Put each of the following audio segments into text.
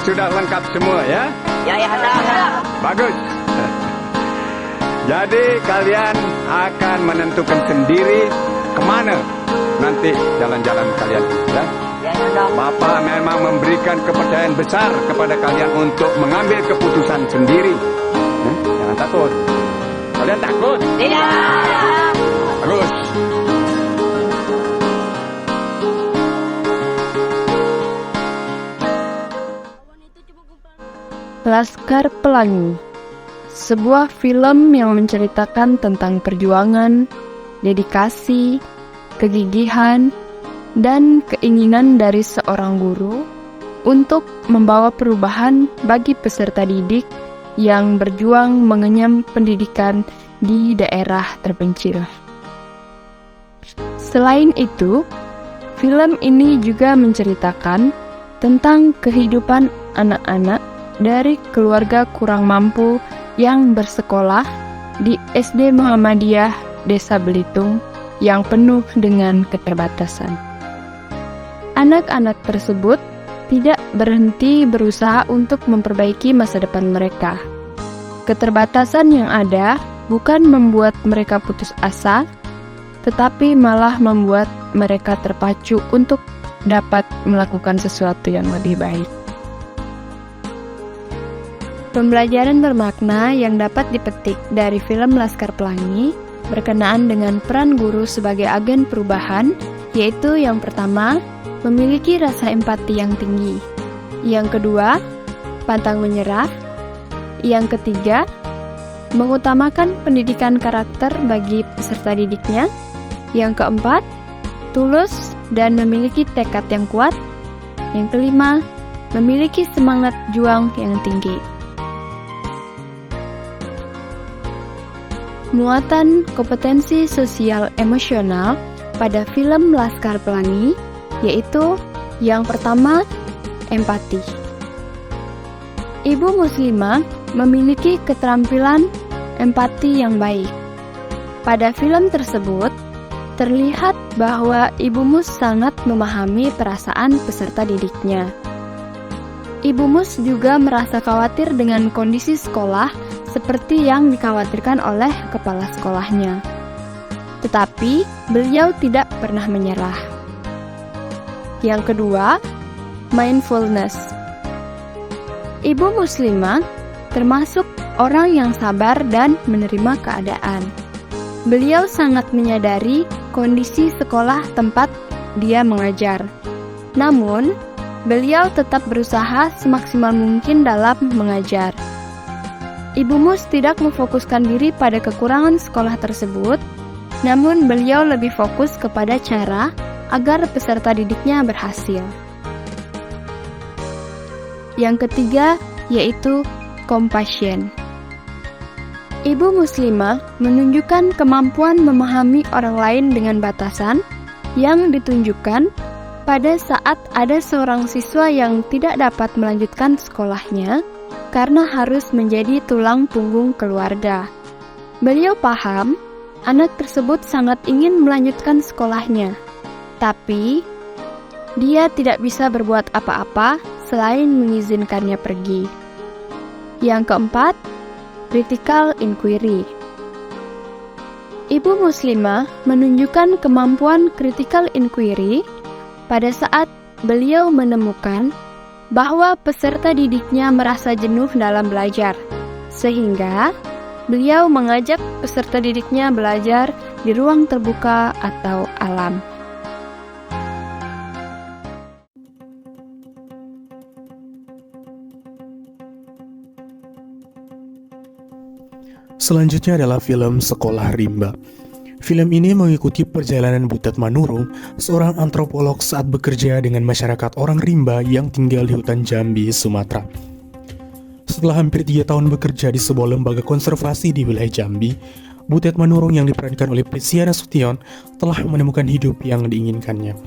sudah lengkap semua ya? Ya, ada. Bagus. Jadi kalian akan menentukan sendiri kemana nanti jalan-jalan kalian ya? Ya, ada. Bapak memang memberikan kepercayaan besar kepada kalian untuk mengambil keputusan sendiri. Jangan takut. Kalian takut? Tidak. Bagus. Laskar Pelangi, sebuah film yang menceritakan tentang perjuangan, dedikasi, kegigihan, dan keinginan dari seorang guru untuk membawa perubahan bagi peserta didik yang berjuang mengenyam pendidikan di daerah terpencil. Selain itu, film ini juga menceritakan tentang kehidupan anak-anak dari keluarga kurang mampu yang bersekolah di SD Muhammadiyah Desa Belitung yang penuh dengan keterbatasan. Anak-anak tersebut tidak berhenti berusaha untuk memperbaiki masa depan mereka. Keterbatasan yang ada bukan membuat mereka putus asa, tetapi malah membuat mereka terpacu untuk dapat melakukan sesuatu yang lebih baik. Pembelajaran bermakna yang dapat dipetik dari film Laskar Pelangi berkenaan dengan peran guru sebagai agen perubahan, yaitu yang pertama, memiliki rasa empati yang tinggi. Yang kedua, pantang menyerah. Yang ketiga, mengutamakan pendidikan karakter bagi peserta didiknya. Yang keempat, tulus dan memiliki tekad yang kuat. Yang kelima, memiliki semangat juang yang tinggi. Muatan kompetensi sosial emosional pada film Laskar Pelangi yaitu yang pertama, empati. Ibu muslimah memiliki keterampilan empati yang baik. Pada film tersebut, terlihat bahwa Ibu Mus sangat memahami perasaan peserta didiknya. Ibu Mus juga merasa khawatir dengan kondisi sekolah seperti yang dikhawatirkan oleh kepala sekolahnya. Tetapi, beliau tidak pernah menyerah. Yang kedua, mindfulness. Ibu muslimah termasuk orang yang sabar dan menerima keadaan. Beliau sangat menyadari kondisi sekolah tempat dia mengajar. Namun, beliau tetap berusaha semaksimal mungkin dalam mengajar. Ibu Mus tidak memfokuskan diri pada kekurangan sekolah tersebut, namun beliau lebih fokus kepada cara agar peserta didiknya berhasil. Yang ketiga, yaitu compassion. Ibu muslimah menunjukkan kemampuan memahami orang lain dengan batasan yang ditunjukkan pada saat ada seorang siswa yang tidak dapat melanjutkan sekolahnya karena harus menjadi tulang punggung keluarga. Beliau paham anak tersebut sangat ingin melanjutkan sekolahnya, tapi dia tidak bisa berbuat apa-apa selain mengizinkannya pergi. Yang keempat, critical inquiry. Ibu muslimah menunjukkan kemampuan critical inquiry pada saat beliau menemukan bahwa peserta didiknya merasa jenuh dalam belajar, sehingga beliau mengajak peserta didiknya belajar di ruang terbuka atau alam. Selanjutnya adalah film Sekolah Rimba. Film ini mengikuti perjalanan Butet Manurung, seorang antropolog saat bekerja dengan masyarakat orang rimba yang tinggal di hutan Jambi, Sumatera. Setelah hampir 3 tahun bekerja di sebuah lembaga konservasi di wilayah Jambi, Butet Manurung yang diperankan oleh Prisia Nasution telah menemukan hidup yang diinginkannya,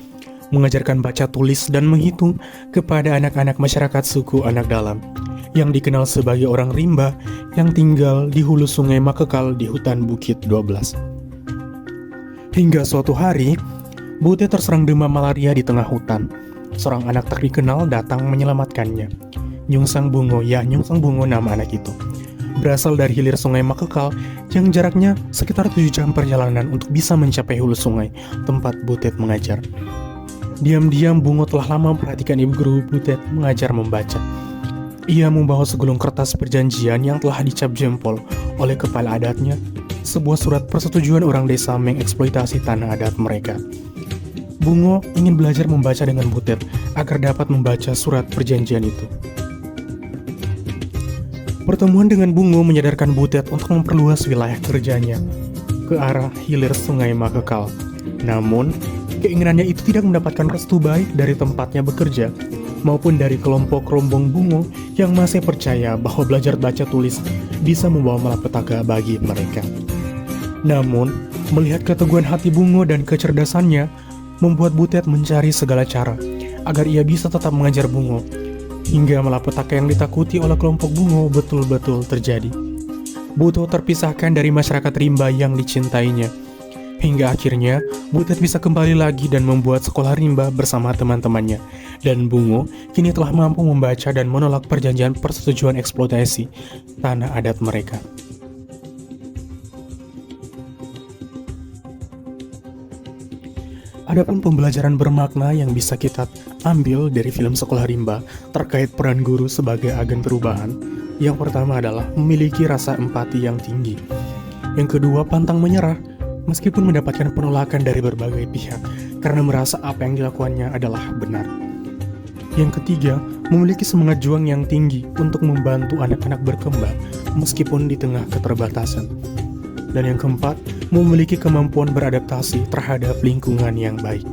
mengajarkan baca tulis dan menghitung kepada anak-anak masyarakat suku Anak Dalam, yang dikenal sebagai orang rimba yang tinggal di hulu sungai Makekal di hutan Bukit 12. Hingga suatu hari, Butet terserang demam malaria di tengah hutan. Seorang anak tak dikenal datang menyelamatkannya. Nyungsang Bungo, ya Nyungsang Bungo nama anak itu, berasal dari hilir sungai Makekal yang jaraknya sekitar 7 jam perjalanan untuk bisa mencapai hulu sungai tempat Butet mengajar. Diam-diam Bungo telah lama memperhatikan ibu guru Butet mengajar membaca. Ia membawa segulung kertas perjanjian yang telah dicap jempol oleh kepala adatnya, sebuah surat persetujuan orang desa mengeksploitasi tanah adat mereka. Bungo ingin belajar membaca dengan Butet agar dapat membaca surat perjanjian itu. Pertemuan dengan Bungo menyadarkan Butet untuk memperluas wilayah kerjanya ke arah hilir sungai Makekal. Namun, keinginannya itu tidak mendapatkan restu baik dari tempatnya bekerja maupun dari kelompok rombong Bungo yang masih percaya bahwa belajar baca tulis bisa membawa malapetaka bagi mereka. Namun, melihat keteguhan hati Bungo dan kecerdasannya membuat Butet mencari segala cara agar ia bisa tetap mengajar Bungo, hingga malapetaka yang ditakuti oleh kelompok Bungo betul-betul terjadi. Butet terpisahkan dari masyarakat rimba yang dicintainya, hingga akhirnya Butet bisa kembali lagi dan membuat sekolah rimba bersama teman-temannya, dan Bungo kini telah mampu membaca dan menolak perjanjian persetujuan eksploitasi tanah adat mereka. Adapun pembelajaran bermakna yang bisa kita ambil dari film Sekolah Rimba terkait peran guru sebagai agen perubahan, yang pertama adalah memiliki rasa empati yang tinggi. Yang kedua, pantang menyerah meskipun mendapatkan penolakan dari berbagai pihak karena merasa apa yang dilakukannya adalah benar. Yang ketiga, memiliki semangat juang yang tinggi untuk membantu anak-anak berkembang meskipun di tengah keterbatasan. Dan yang keempat, memiliki kemampuan beradaptasi terhadap lingkungan yang baik.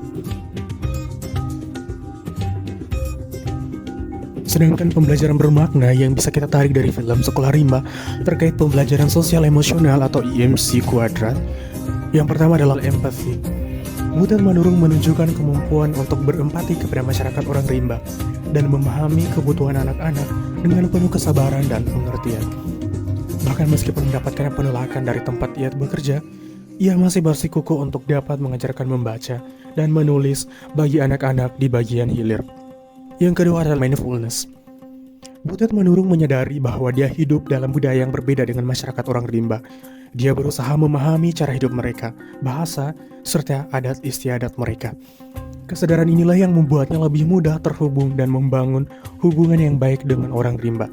Sedangkan pembelajaran bermakna yang bisa kita tarik dari film Sekolah Rimba terkait pembelajaran sosial emosional atau IMC kuadrat, yang pertama adalah empati. Butet Manurung menunjukkan kemampuan untuk berempati kepada masyarakat orang rimba dan memahami kebutuhan anak-anak dengan penuh kesabaran dan pengertian. Bahkan meskipun mendapatkan penolakan dari tempat ia bekerja, ia masih bersikukuh untuk dapat mengajarkan membaca dan menulis bagi anak-anak di bagian hilir. Yang kedua adalah mindfulness. Butet Manurung menyadari bahwa dia hidup dalam budaya yang berbeda dengan masyarakat orang rimba. Dia berusaha memahami cara hidup mereka, bahasa, serta adat istiadat mereka. Kesadaran inilah yang membuatnya lebih mudah terhubung dan membangun hubungan yang baik dengan orang rimba.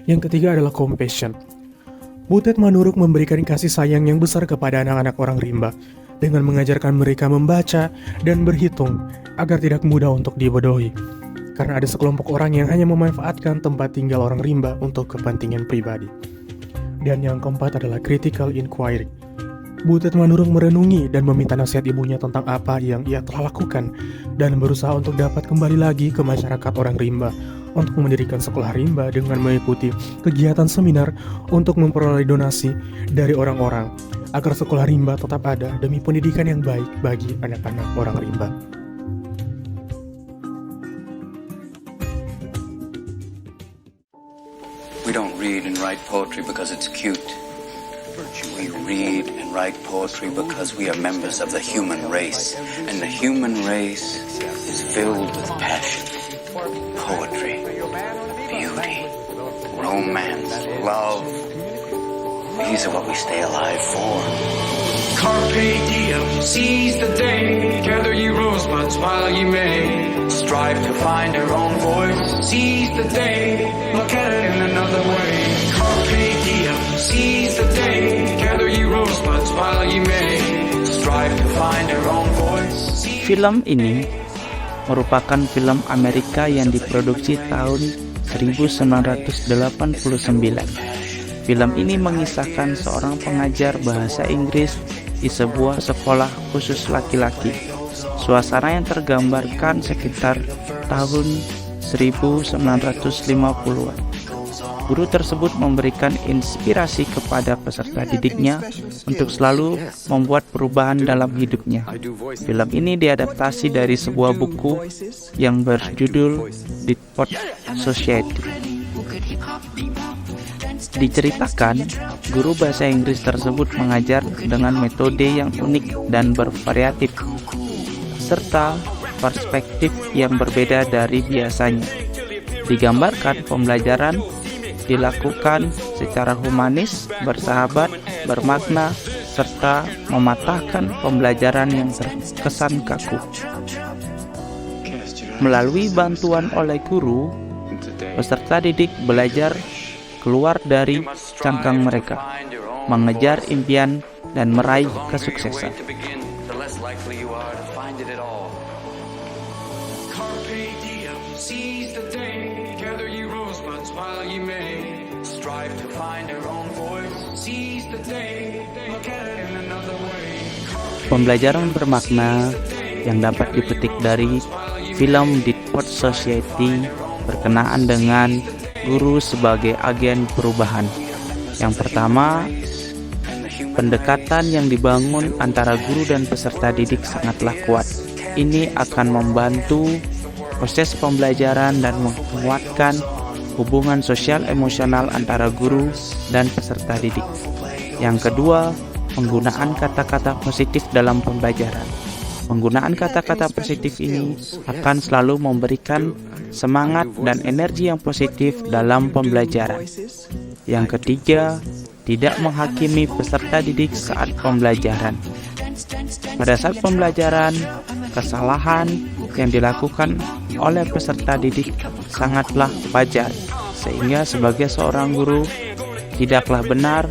Yang ketiga adalah compassion. Butet Manurung memberikan kasih sayang yang besar kepada anak-anak orang rimba dengan mengajarkan mereka membaca dan berhitung agar tidak mudah untuk dibodohi. Karena ada sekelompok orang yang hanya memanfaatkan tempat tinggal orang rimba untuk kepentingan pribadi. Dan yang keempat adalah critical inquiry. Butet Manurung merenungi dan meminta nasihat ibunya tentang apa yang ia telah lakukan dan berusaha untuk dapat kembali lagi ke masyarakat orang rimba untuk mendirikan sekolah rimba dengan mengikuti kegiatan seminar untuk memperoleh donasi dari orang-orang agar sekolah rimba tetap ada demi pendidikan yang baik bagi anak-anak orang rimba. We don't read and write poetry because it's cute. We read and write poetry because we are members of the human race, and the human race is filled with passion, poetry, beauty, romance, love. These are what we stay alive for. Carpe diem, seize the day, gather ye rosebuds while ye may. Strive to find your own voice, seize the day, look at it in another way. Carpe diem, seize the day, gather ye rosebuds while ye may. Strive to find your own voice. Film ini merupakan film Amerika yang diproduksi tahun 1989. Film ini mengisahkan seorang pengajar bahasa Inggris di sebuah sekolah khusus laki-laki. Suasana yang tergambarkan sekitar tahun 1950-an. Guru tersebut memberikan inspirasi kepada peserta didiknya untuk selalu membuat perubahan dalam hidupnya. Film ini diadaptasi dari sebuah buku yang berjudul Ditport Society. Diceritakan, guru bahasa Inggris tersebut mengajar dengan metode yang unik dan bervariatif, serta perspektif yang berbeda dari biasanya. Digambarkan pembelajaran dilakukan secara humanis, bersahabat, bermakna, serta mematahkan pembelajaran yang terkesan kaku. Melalui bantuan oleh guru, peserta didik belajar keluar dari cangkang mereka, mengejar impian dan meraih kesuksesan. Carpe diem, seize the day. Gather ye rosebuds while ye may. Strive to find your own voice. Seize the day. Look at it in another way. Pembelajaran bermakna yang dapat dipetik dari film Ditport Society berkenaan dengan guru sebagai agen perubahan. Yang pertama, pendekatan yang dibangun antara guru dan peserta didik sangatlah kuat. Ini akan membantu proses pembelajaran dan menguatkan hubungan sosial emosional antara guru dan peserta didik. Yang kedua, penggunaan kata-kata positif dalam pembelajaran. Penggunaan kata-kata positif ini akan selalu memberikan semangat dan energi yang positif dalam pembelajaran. Yang ketiga, tidak menghakimi peserta didik saat pembelajaran. Pada saat pembelajaran, kesalahan yang dilakukan oleh peserta didik sangatlah wajar, sehingga sebagai seorang guru tidaklah benar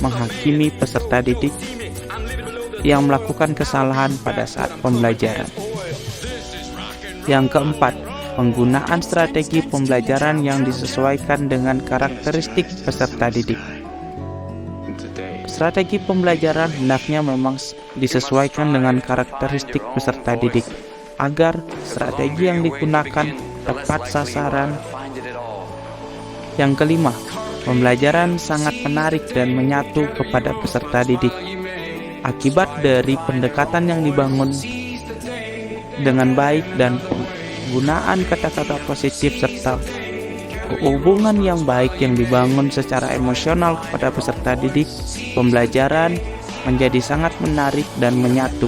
menghakimi peserta didik yang melakukan kesalahan pada saat pembelajaran. Yang keempat, penggunaan strategi pembelajaran yang disesuaikan dengan karakteristik peserta didik. Strategi pembelajaran hendaknya memang disesuaikan dengan karakteristik peserta didik, agar strategi yang digunakan tepat sasaran. Yang kelima, pembelajaran sangat menarik dan menyatu kepada peserta didik. Akibat dari pendekatan yang dibangun dengan baik dan penggunaan kata-kata positif serta hubungan yang baik yang dibangun secara emosional kepada peserta didik, pembelajaran menjadi sangat menarik dan menyatu.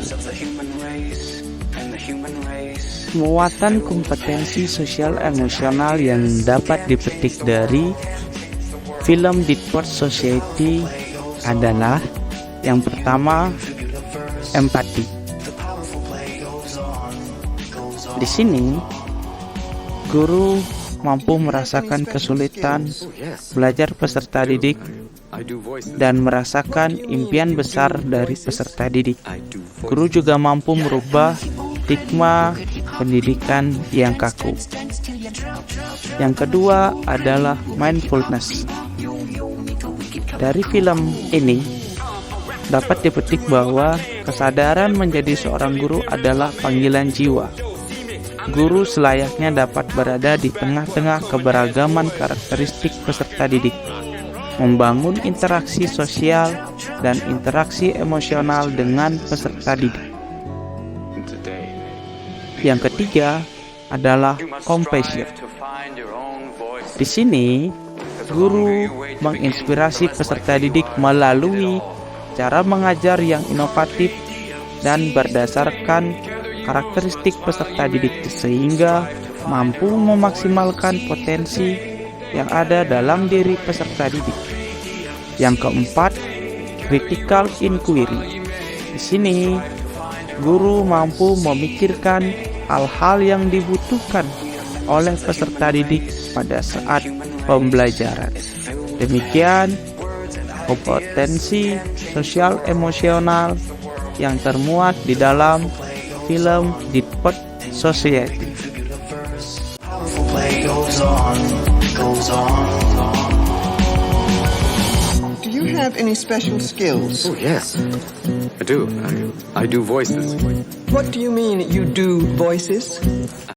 Muatan kompetensi sosial emosional yang dapat dipetik dari film Ditport Society adalah yang pertama, empati. Di sini, guru mampu merasakan kesulitan belajar peserta didik dan merasakan impian besar dari peserta didik. Guru juga mampu merubah stigma pendidikan yang kaku. Yang kedua adalah mindfulness. Dari film ini dapat dipetik bahwa kesadaran menjadi seorang guru adalah panggilan jiwa. Guru selayaknya dapat berada di tengah-tengah keberagaman karakteristik peserta didik, membangun interaksi sosial dan interaksi emosional dengan peserta didik. Yang ketiga adalah compassion. Di sini, guru menginspirasi peserta didik melalui cara mengajar yang inovatif dan berdasarkan karakteristik peserta didik, sehingga mampu memaksimalkan potensi yang ada dalam diri peserta didik. Yang keempat, critical inquiry. Di sini, guru mampu memikirkan hal-hal yang dibutuhkan oleh peserta didik pada saat pembelajaran. Demikian kompetensi sosial emosional yang termuat di dalam film Ditport Society. Do you have any special skills? Oh, yes. I do. I do voices. What do you mean you do voices?